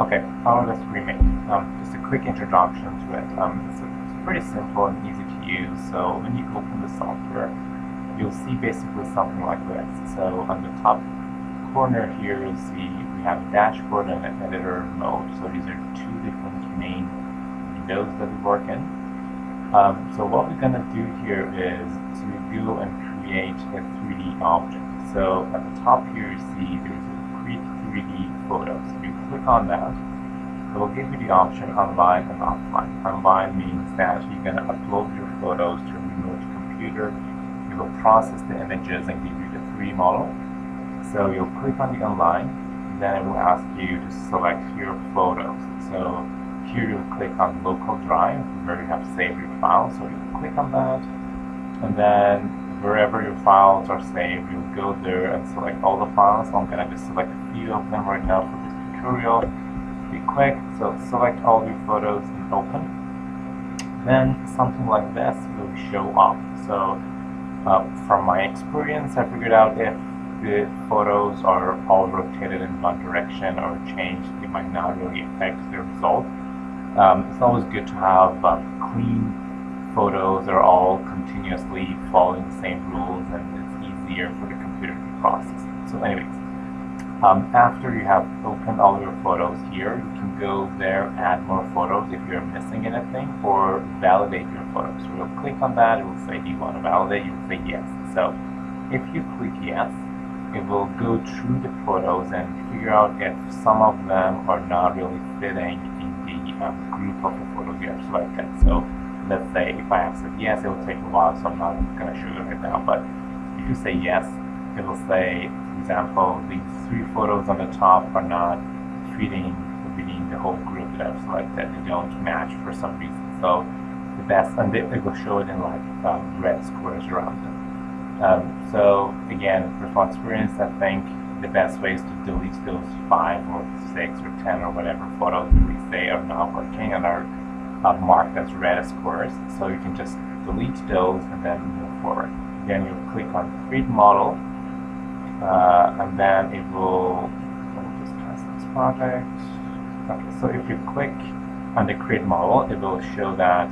Okay, how does ReMake? Just a quick introduction to it. It's pretty simple and easy to use. So when you open the software, you'll see basically something like this. So on the top corner here, you'll see we have a dashboard and an editor mode. So these are two different main windows that we work in. So what we're going to do here is to go and create a 3D object. So at the top here, you see there's a create 3D photos. If you click on that, it will give you the option online and offline. Online means that you're going to upload your photos to a remote computer. It will process the images and give you the 3D model. So you'll click on the online, then it will ask you to select your photos. So here you'll click on local drive where you have saved your files. So you'll click on that, and then wherever your files are saved, you'll go there and select all the files. So I'm going to just select a few of them right now for this tutorial. Be quick, so select all your photos and open. Then something like this will show up. So from my experience, I figured out if the photos are all rotated in one direction or changed, it might not really affect the result. It's always good to have clean photos are all continuously following the same rules, and it's easier for the computer to process. So anyways, after you have opened all your photos here, you can go there, add more photos if you're missing anything, or validate your photos. So you'll click on that, it will say, do you want to validate? You will say yes. So if you click yes, it will go through the photos and figure out if some of them are not really fitting in the group of the photos you have selected. So let's say if I have said yes, it will take a while, so I'm not going to show you right now. But if you say yes, it will say, for example, these 3 photos on the top are not fitting within the whole group that I've selected. They don't match for some reason. So the best, and it will show it in like red squares around them. So again, from experience, I think the best way is to delete those 5 or 6 or 10 or whatever photos we say are not working and are marked as red squares. So you can just delete those and then move forward. Then you click on create model, and then it will, let me just test this project. Okay, so if you click on the create model, it will show that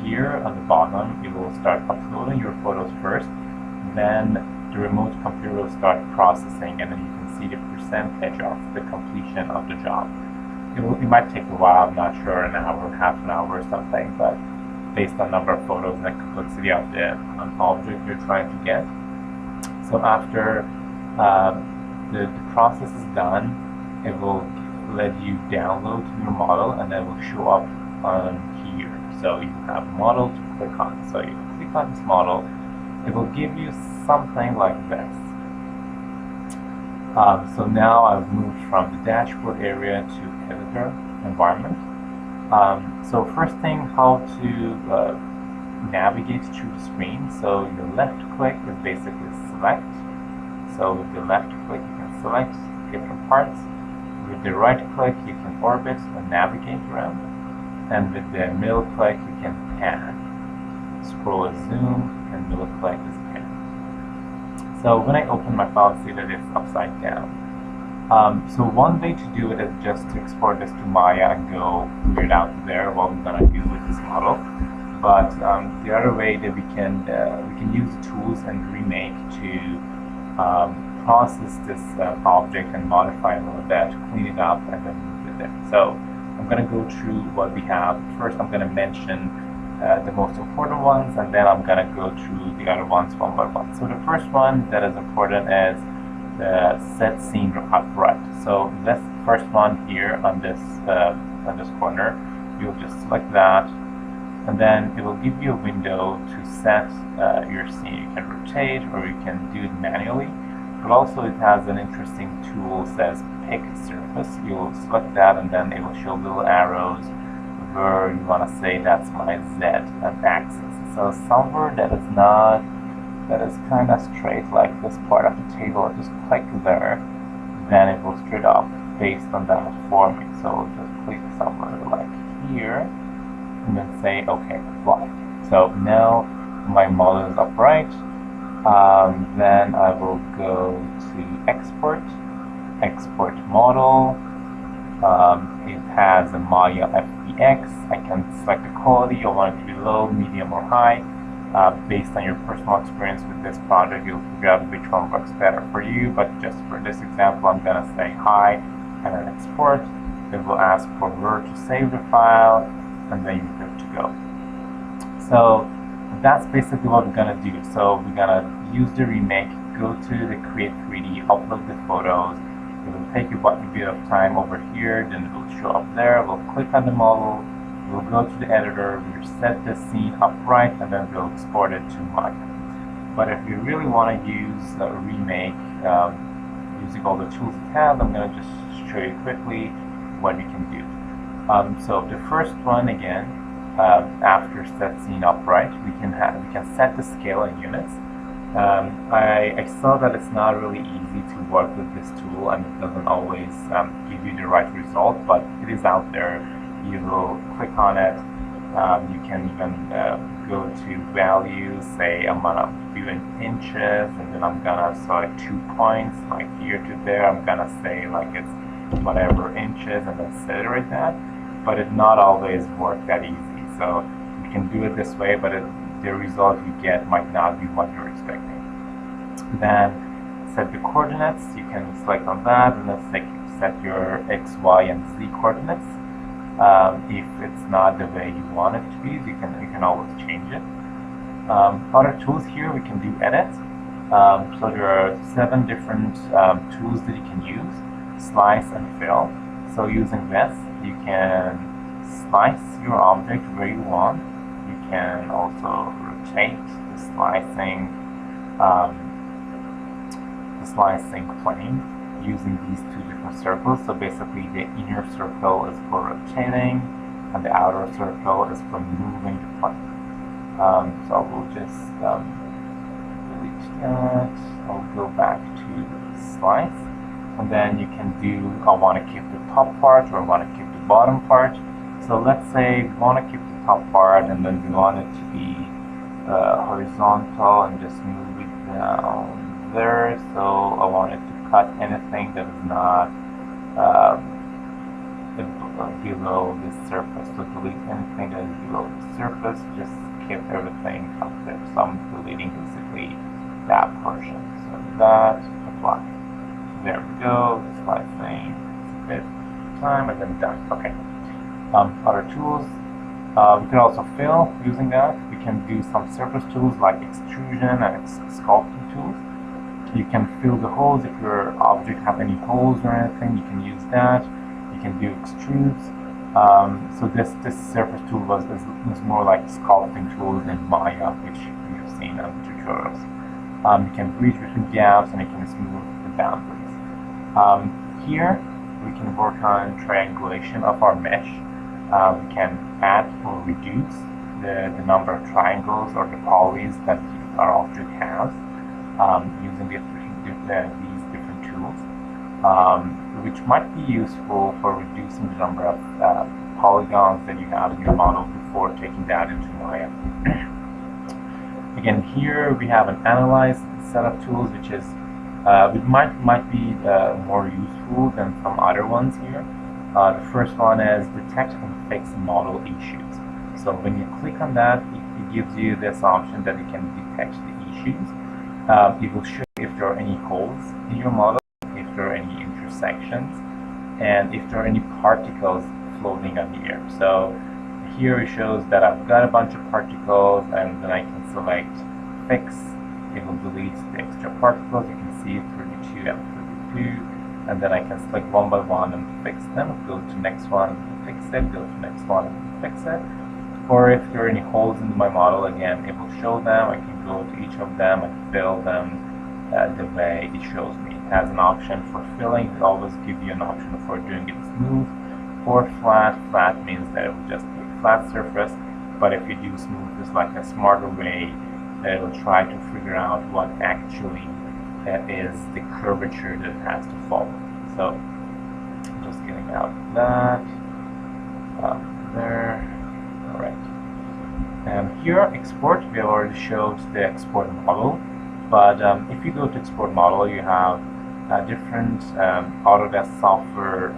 here on the bottom, it will start uploading your photos first, then the remote computer will start processing, and then you can see the percentage of the completion of the job. It might take a while, I'm not sure, an hour, half an hour or something, but based on number of photos and the complexity of the object you're trying to get. So after the process is done, it will let you download your model, and then it will show up on here. So you have model to click on. So you click on this model, it will give you something like this. So now I've moved from the dashboard area to editor environment. So first thing, how to navigate through the screen. So your left click is basically select. So with the left click, you can select different parts. With the right click, you can orbit and navigate around. And with the middle click, you can pan. Scroll is zoom, and middle click is pan. So when I open my file, see that it's upside down. So one way to do it is just to export this to Maya and go figure it out there what we're gonna do with this model. But the other way that we can use the tools and ReMake to process this object and modify it a little bit, clean it up, and then move it in. So I'm gonna go through what we have. First, I'm gonna mention the most important ones, and then I'm gonna go through the other ones one by one. So the first one that is important is the set scene upright. So this first one here on this corner, you'll just select that, and then it will give you a window to set your scene. You can rotate or you can do it manually, but also it has an interesting tool that says pick surface. You'll select that, and then it will show little arrows where you want to say that's my Z axis. So somewhere that is kind of straight, like this part of the table, just click there, then it will straight up based on that for me. So just click somewhere like here, and then say okay, apply. So now my model is upright. Then I will go to export model, a Maya FBX. I can select the quality. I want it to be low, medium, or high. Based on your personal experience with this project, you'll figure out which one works better for you. But just for this example, I'm going to say high and then export. It will ask for where to save the file, and then you're good to go. So that's basically what we're going to do. So we're going to use the remake, go to the Create 3D, upload the photos. It will take you a bit of time over here, then it will show up there. We'll click on the model, we'll go to the editor, we'll set the scene upright, and then we'll export it to Maya. But if you really want to use a remake using all the tools it has, I'm going to just show you quickly what you can do. So the first one, again, after set scene upright, we can set the scale in units. I saw that it's not really easy to work with this tool, and it doesn't always give you the right result, but it is out there. You will click on it. You can even go to values, say I'm gonna do in inches, and then I'm gonna select 2 points, like here to there. I'm gonna say like it's whatever inches, and then set it right there. But it not always work that easy. So you can do it this way, but the result you get might not be what you're expecting. Then set the coordinates. You can select on that, and then set your X, Y, and Z coordinates. If it's not the way you want it to be, you can always change it. Other tools here, we can do edit. So there are 7 different tools that you can use: slice and fill. So using this, you can slice your object where you want. You can also rotate the slicing plane using these 2 different circles. So basically the inner circle is for rotating, and the outer circle is for moving the plane. So we'll just delete that. I'll go back to slice, and then you can do, I want to keep the top part, or I want to keep the bottom part. So let's say we want to keep the top part, and then we want it to be horizontal and just move it down there. So I want it to cut anything that is not below the surface. So delete anything that is below the surface, just keep everything up there. So I'm deleting basically that portion. So that, apply. There we go, slicing, a bit of time, and then done. Okay. Other tools, we can also fill using that. We can do some surface tools like extrusion and sculpting tools. You can fill the holes. If your object have any holes or anything, you can use that. You can do extrudes. So this surface tool was more like sculpting tools in Maya, which you've seen on tutorials. You can bridge between gaps, and you can smooth the boundaries. Here we can work on triangulation of our mesh. We can add or reduce the number of triangles or the polys that our object has using these different tools, which might be useful for reducing the number of polygons that you have in your model before taking that into Maya. Again, here we have an analyze set of tools, which is might be more useful than some other ones here. The first one is detect and fix model issues. So when you click on that, it gives you this option that you can detect the issues. It will show if there are any holes in your model, if there are any intersections, and if there are any particles floating on the air. So here it shows that I've got a bunch of particles, and then I can select fix. It will delete the extra particles. You can see 32 and 32, and then I can select one by one and fix them. Go to next one, fix it. Go to next one, fix it. Or if there are any holes in my model, again, it will show them. I can go to each of them and fill them the way it shows me. It has an option for filling. It always gives you an option for doing it smooth or flat. Flat means that it will just be a flat surface, but if you do smooth, it's like a smarter way. It will try to figure out what actually is the curvature that it has to follow. So just getting out of that. There. Alright. Here, export, we have already showed the export model, but if you go to export model, you have different Autodesk software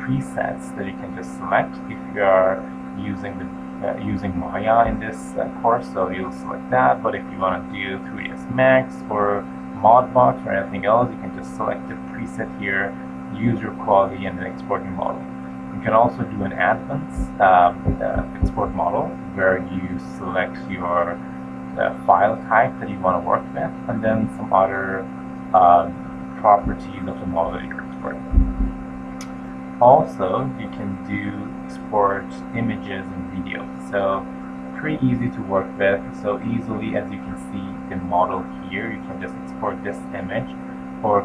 presets that you can just select if you are using using Maya in this course, so you'll select that. But if you want to do 3ds Max or Modbox or anything else, you can just select the preset here, use your quality, and then export your model. You can also do an advanced export model where you select your file type that you want to work with, and then some other properties of the model that you're exporting. Also, you can export images and videos. So pretty easy to work with. So easily, as you can see the model here, you can just export this image or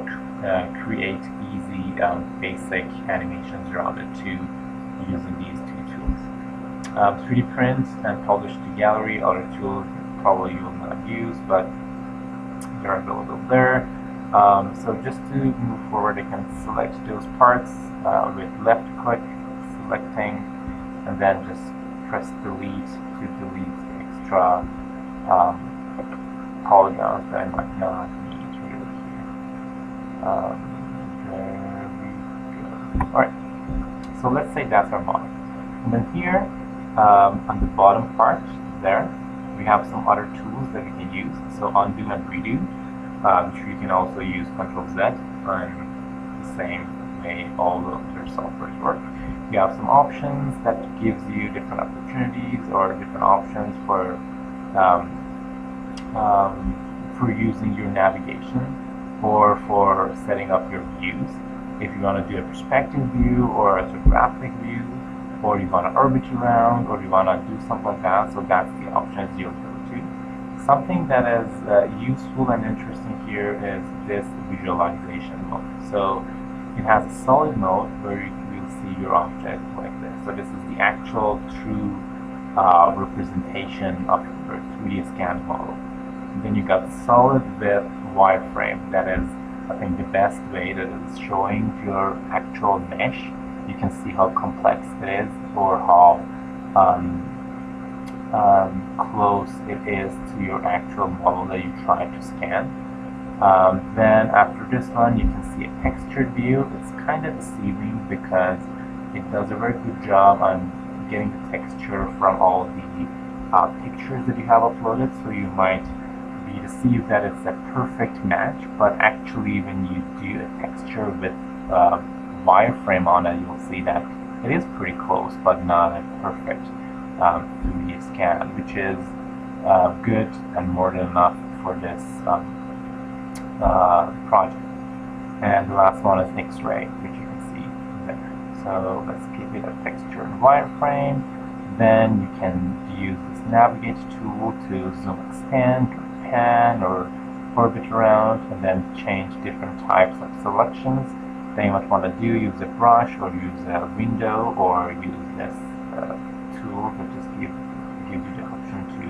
create easy basic animations around it too using these two tools. 3D print and publish to gallery, other tools probably you will not use, but they're available there. So just to move forward, I can select those parts with left click, selecting, and then just press delete to delete the extra polygons that I might not need really here. There we go. Alright, so let's say that's our model. And then here on the bottom part there, we have some other tools that we can use. So undo and redo. You can also use Ctrl Z, and the same way all the other softwares work. You have some options that gives you different opportunities or different options for using your navigation or for setting up your views. If you want to do a perspective view or a graphic view, or you want to orbit around, or you want to do something like that, so that's the options you'll go to. Something that is useful and interesting here is this visualization mode. So it has a solid mode where you will see your object like this. So this is the actual true representation of your 3D scan model. And then you got solid with wireframe. That is, I think, the best way that is showing your actual mesh. You can see how complex it is or how close it is to your actual model that you try to scan. Then after this one, you can see a textured view. It's kind of deceiving because it does a very good job on getting the texture from all the pictures that you have uploaded, so you might be deceived that it's a perfect match, but actually when you do a texture with wireframe on it, you'll see that it is pretty close, but not a perfect 3D scan, which is good and more than enough for this project. And the last one is X-ray, which you can see there. So let's give it a texture and wireframe. Then you can use this navigate tool to zoom, extend, or pan, or orbit around, and then change different types of selections. Then you might want to use a brush, or use a window, or use this tool that just gives you the option to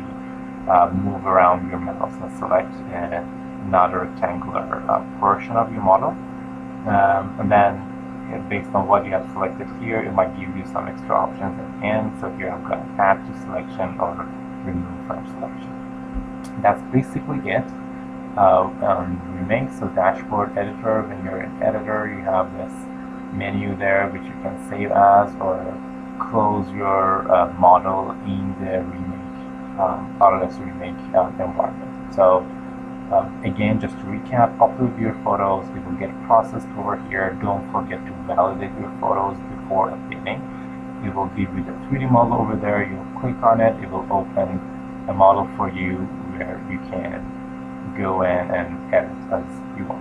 move around your mouse and select another rectangular portion of your model. And then based on what you have selected here, it might give you some extra options at the end. So here I've got add to selection or remove from selection. That's basically it. ReMake, so dashboard editor. When you're in editor, you have this menu there which you can save as or close your model in the ReMake Autodesk ReMake environment. So again, just to recap, upload your photos. It will get processed over here. Don't forget to validate your photos before updating. It will give you the 3D model over there. You'll click on it. It will open a model for you where you can go in and edit as you want.